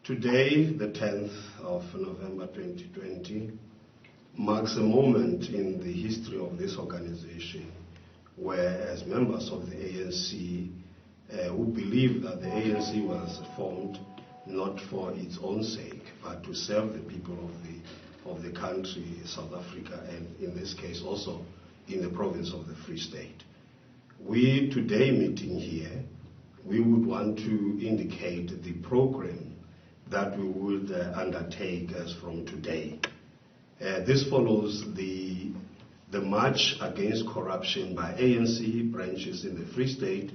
Today, the 10th of November 2020, marks a moment in the history of this organization where, as members of the ANC, who believe that the ANC was formed not for its own sake, but to serve the people of the country, South Africa, and in this case also in the province of the Free State. We, today meeting here, we would want to indicate the program that we would undertake as from today. This follows the march against corruption by ANC branches in the Free State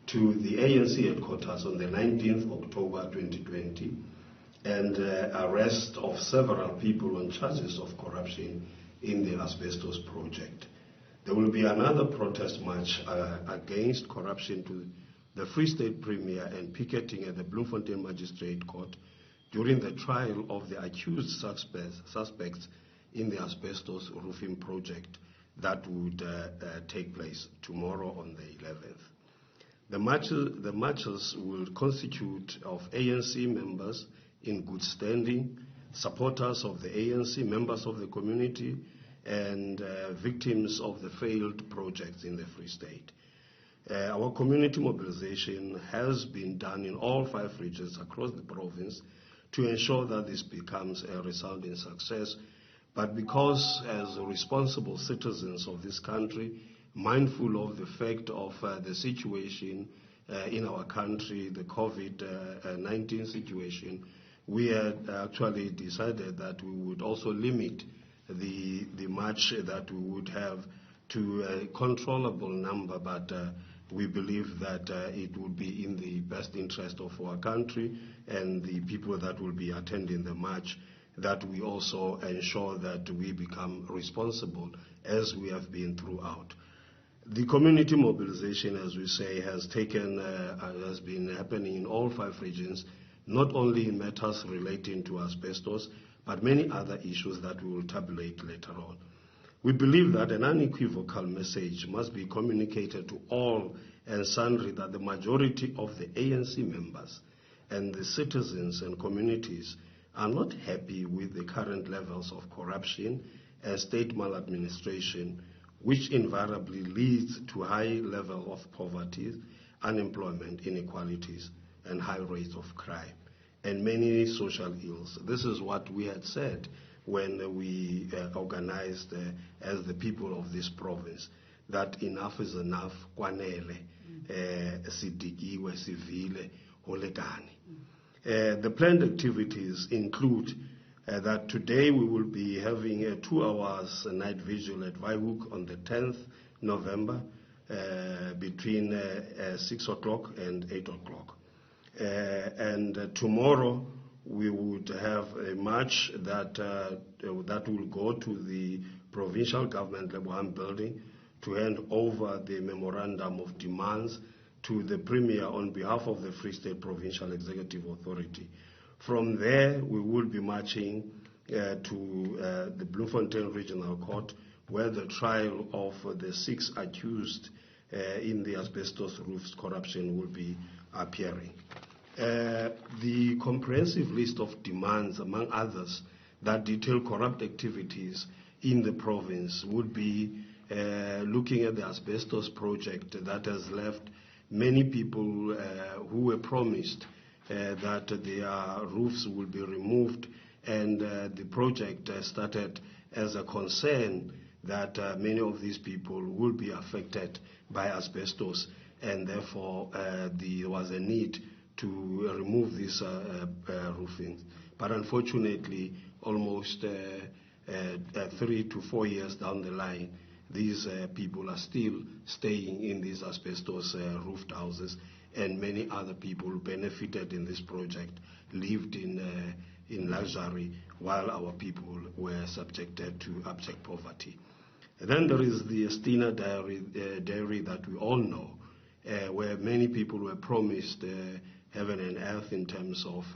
to the ANC headquarters on the 19th October 2020, and arrest of several people on charges of corruption in the Asbestos project. There will be another protest march against corruption to the Free State Premier and picketing at the Bloemfontein Magistrate Court during the trial of the accused suspects in the Asbestos roofing project that would take place tomorrow on the 11th. The marches will constitute of ANC members in good standing, supporters of the ANC, members of the community, and victims of the failed projects in the Free State. Our community mobilization has been done in all 5 regions across the province to ensure that this becomes a resounding success. But because, as responsible citizens of this country, mindful of the fact of the situation in our country, the COVID-19 situation, we had actually decided that we would also limit the march that we would have to a controllable number, but we believe that it would be in the best interest of our country and the people that will be attending the march, that we also ensure that we become responsible as we have been throughout. The community mobilization, as we say, has been happening in all 5 regions, not only in matters relating to asbestos, but many other issues that we will tabulate later on. We believe that an unequivocal message must be communicated to all and sundry that the majority of the ANC members and the citizens and communities are not happy with the current levels of corruption and state maladministration, which invariably leads to high level of poverty, unemployment, inequalities, and high rates of crime, and many social ills. This is what we had said when we organized as the people of this province, that enough is enough, kwanele, sidikiwe, sivile, holekani. The planned activities include that today we will be having a 2 hours night vigil at Vaihoek on the 10th November between 6 o'clock and 8 o'clock. And tomorrow we would have a march that will go to the provincial government Lebohang building to hand over the memorandum of demands to the Premier on behalf of the Free State Provincial Executive Authority. From there, we will be marching to the Bloemfontein Regional Court, where the trial of the 6 accused in the asbestos roofs corruption will be appearing. The comprehensive list of demands, among others, that detail corrupt activities in the province would be looking at the asbestos project that has left many people who were promised that their roofs will be removed, and the project started as a concern that many of these people will be affected by asbestos, and therefore there was a need to remove these roofing. But unfortunately, almost 3 to 4 years down the line, these people are still staying in these asbestos roofed houses, and many other people benefited in this project lived in luxury, while our people were subjected to abject poverty. And then there is the Estina dairy that we all know, where many people were promised heaven and earth in terms of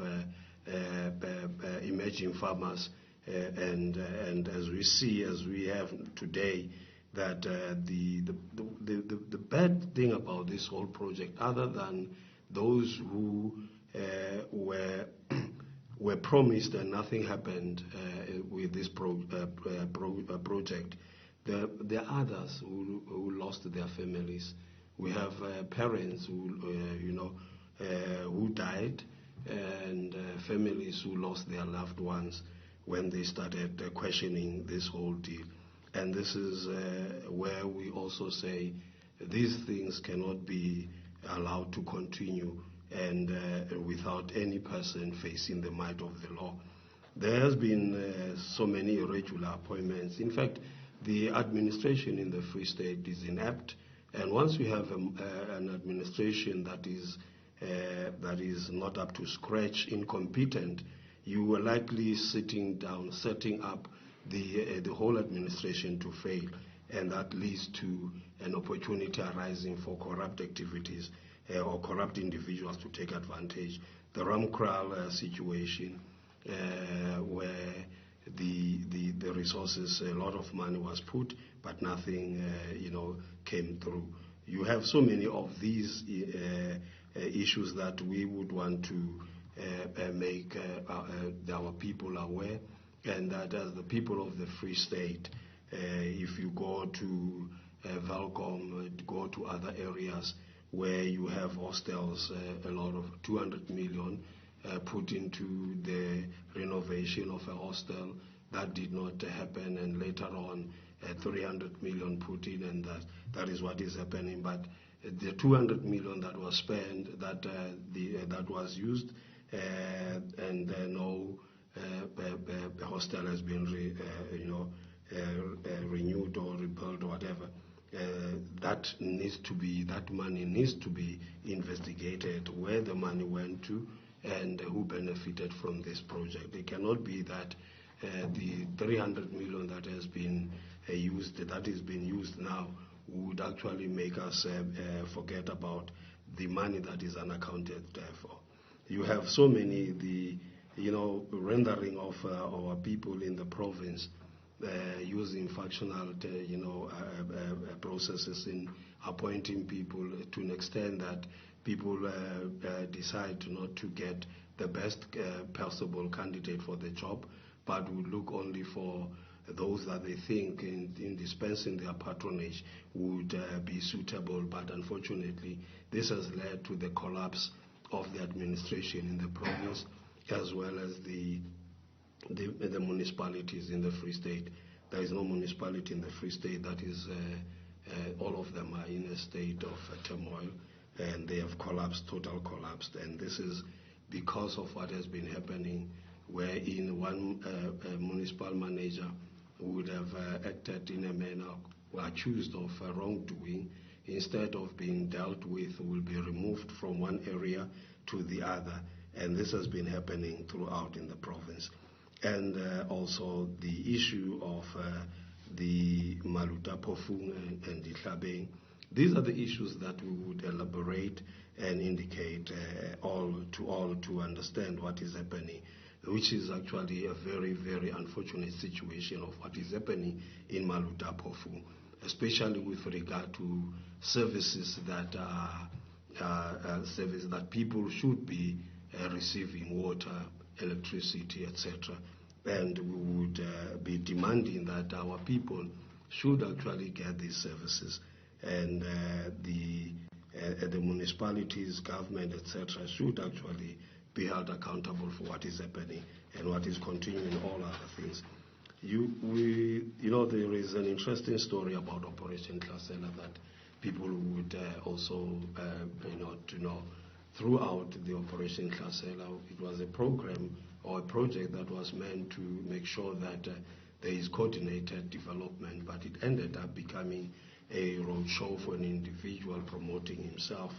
emerging farmers, and as we see, as we have today, that the bad thing about this whole project, other than those who were were promised and nothing happened with this project. There are others who lost their families. We have parents who, who died, and families who lost their loved ones when they started questioning this whole deal. And this is where we also say these things cannot be allowed to continue and without any person facing the might of the law. There has been so many irregular appointments. In fact, the administration in the Free State is inept, and once we have an administration that is not up to scratch, incompetent, you are likely setting up the whole administration to fail, and that leads to an opportunity arising for corrupt activities or corrupt individuals to take advantage. The Ramkral situation, where the resources, a lot of money was put, but nothing, came through. You have so many of these issues that we would want to make our people aware, and that as the people of the Free State, if you go to Valcom, go to other areas where you have hostels, a lot of 200 million put into the renovation of a hostel. That did not happen, and later on 300 million put in, and that is what is happening. But the 200 million that was spent, that was used, and no hostel has been renewed or rebuilt or whatever. That money needs to be investigated, where the money went to and who benefited from this project. It cannot be that the 300 million that has been used now would actually make us forget about the money that is unaccounted for. You have so many, rendering of our people in the province using factional, processes in appointing people to an extent that people decide not to get the best possible candidate for the job, but would look only for those that they think in dispensing their patronage would be suitable. But unfortunately, this has led to the collapse of the administration in the province, as well as the municipalities in the Free State. There is no municipality in the Free State that is, all of them are in a state of turmoil, and they have collapsed, total collapsed. And this is because of what has been happening, wherein one municipal manager would have acted in a manner accused of wrongdoing, instead of being dealt with, will be removed from one area to the other. And this has been happening throughout in the province. And also the issue of the Maluta Pofung and the Tlhabeng. These are the issues that we would elaborate and indicate all to understand what is happening, which is actually a very, very unfortunate situation of what is happening in Maluta Pofung, especially with regard to services that people should be receiving: water, electricity, etc. And we would be demanding that our people should actually get these services, and the municipalities, government, etc. should actually be held accountable for what is happening and what is continuing, all other things. There is an interesting story about Operation Hlasela that people would also to know. Throughout the Operation Hlasela, it was a program or a project that was meant to make sure that there is coordinated development, but it ended up becoming a roadshow for an individual promoting himself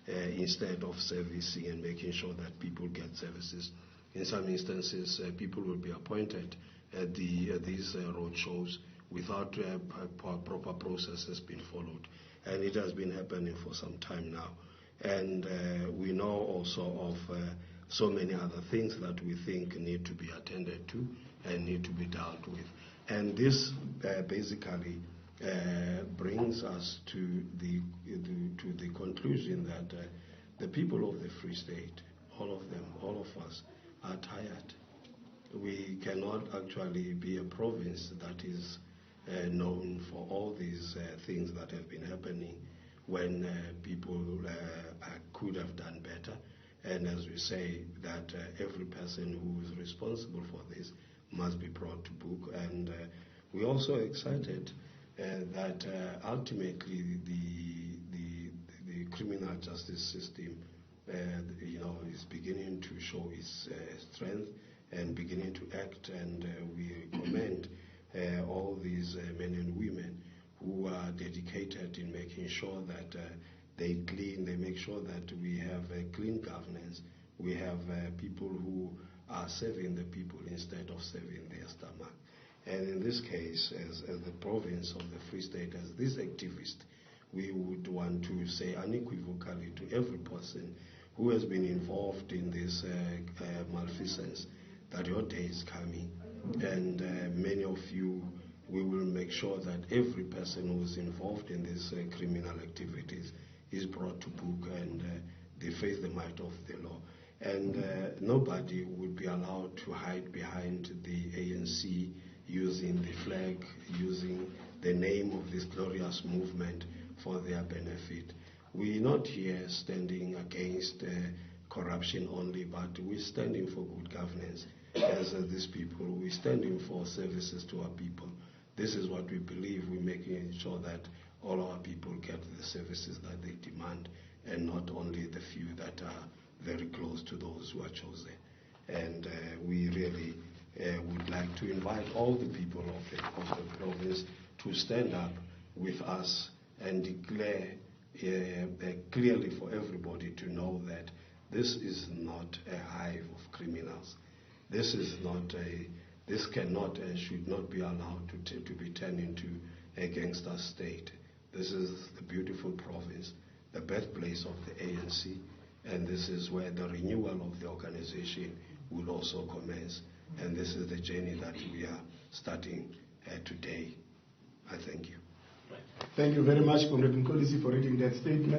instead of servicing and making sure that people get services. In some instances, people will be appointed at these roadshows without proper processes being followed. And it has been happening for some time now. And we know also of so many other things that we think need to be attended to and need to be dealt with. And this basically brings us to the conclusion that the people of the Free State, all of them, all of us, are tired. We cannot actually be a province that is known for all these things that have been happening when people could have done better. And as we say, that every person who is responsible for this must be brought to book. And we're also excited that ultimately the criminal justice system is beginning to show its strength and beginning to act, and we commend all these men and women who are dedicated in making sure that they make sure that we have clean governance. We have people who are serving the people instead of serving their stomach. And in this case, as the province of the Free State, as this activist, we would want to say unequivocally to every person who has been involved in this malfeasance that your day is coming. And many of you, we will make sure that every person who is involved in these criminal activities is brought to book and they face the might of the law. And nobody would be allowed to hide behind the ANC using the flag, using the name of this glorious movement for their benefit. We're not here standing against corruption only, but we're standing for good governance. As these people, we're standing for services to our people. This is what we believe. We're making sure that all our people get the services that they demand, and not only the few that are very close to those who are chosen. And we really would like to invite all the people of the province to stand up with us and declare clearly for everybody to know that this is not a hive of criminals. This cannot and should not be allowed to be turned into a gangster state. This is the beautiful province, the birthplace of the ANC, and this is where the renewal of the organization will also commence. And this is the journey that we are starting today. I thank you. Thank you very much, Comrade Mxolisi, for reading that statement.